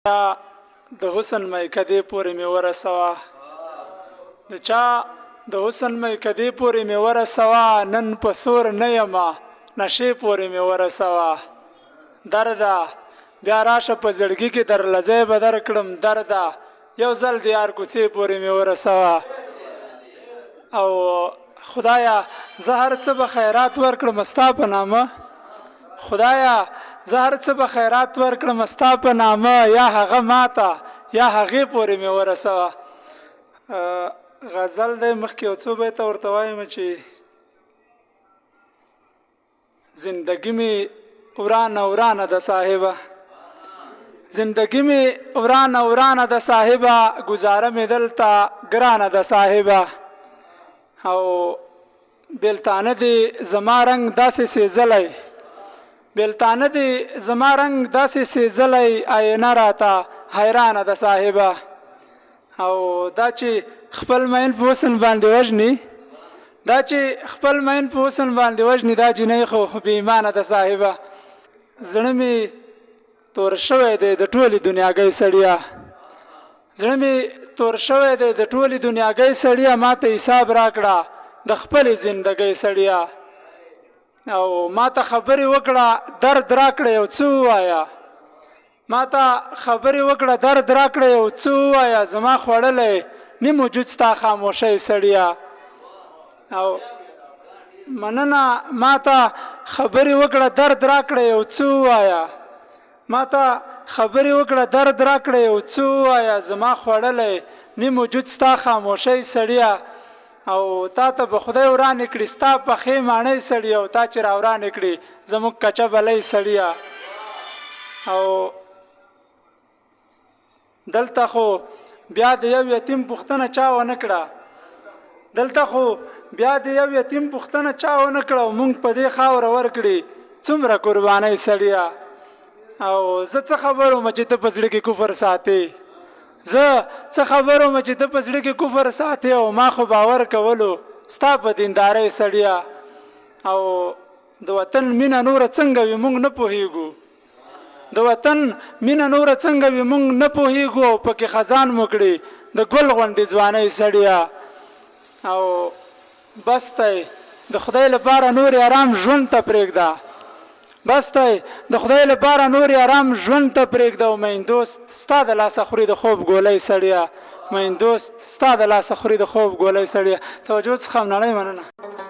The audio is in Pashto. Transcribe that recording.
د حسن مې کدی پورې مې ورسوا د چا د حسن مې کدی پورې مې ورسوا نن په سور نه یما نشې پورې مې ورسوا دردا بیا راشه په زړګي کې در لځې بدر کړم دردا یو ځل د یار کوڅې پورې مې ورسوا او خدایا زه هر څه به خیرات ورکړم ستا په نامه خدایا زه هر څه به خیرات ورکړم ستا په نامه یا هغه ماته یا هغې پورې مې ورسوه غزل دی مخکې یو څو بیته ورته وایم چې زندگی می ورانه ورانه د صاحبه زندگی می ورانه ورانه د صاحبه گزاره می دلته ګرانه د صاحبه او بیلتانه دی زما رنگ داسې سیزلی بیلتانه دی زما رنگ داسې سیزلی آینه راته حیرانه د صاحبه او دا چې خپل مین په حسن باندې وژني دا چې خپل مین په حسن باندې وژني دا جنۍ خو بې ایمانه د صاحبه زړه مې تور شوی دی د ټولې دنیاګۍ سړیه زړه مې تور شوی دی د ټولې دنیاګۍ سړیه ما ته حساب راکړه د خپلې زندګۍ سړیه او ما ته خبرې وکړه درد راکړه یو څه ووایه ما ته خبرې وکړه درد راکړه یو څه ووایه زما خوړلی نیم وجود ستا خاموشۍ سړیه او مننه ما ته خبرې وکړه درد راکړه یو څه ووایه ما ته خبرې وکړه درد راکړه یو څه ووایه زما خوړلی نیم وجود ستا خاموشۍ سړیه او تا ته به خدای ورانې کړي ستا پخې ماڼۍ سړیه او تا چې را ورانې کړي زموږ کچه بلی سړیه او دلته خو بیا د یو یتیم پوښتنه چا ونه کړه دلته خو بیا د یو یتیم پوښتنه چا ونه کړه او موږ په دې خاوره ورکړي څومره قربانۍ سړیه او زه څه خبر وم چې ته په زړه کې کفر ساتې زه څه خبر وم چې ته په زړه کې کفر ساتې او ما خو باور کولو ستا په دیندارۍ سړیه او د وطن مینه نوره څنګه وي موږ نه پوهیږو د وطن مینه نوره څنګه وي موږ نه پوهیږو او پکې خزان مو کړي د ګل غوندې ځوانۍ سړیه او بس دی د خدای لپاره نور آرام ژوند ته پرېږده بس دی د خدای لپاره نور آرام ژوند ته پرېږده او مین دوست ستا د لاسه خوري د خوب ګولۍ سړیه مین دوست ستا د لاسه خوري د خوب ګولۍ سړیه توجه څخه نړۍ مننه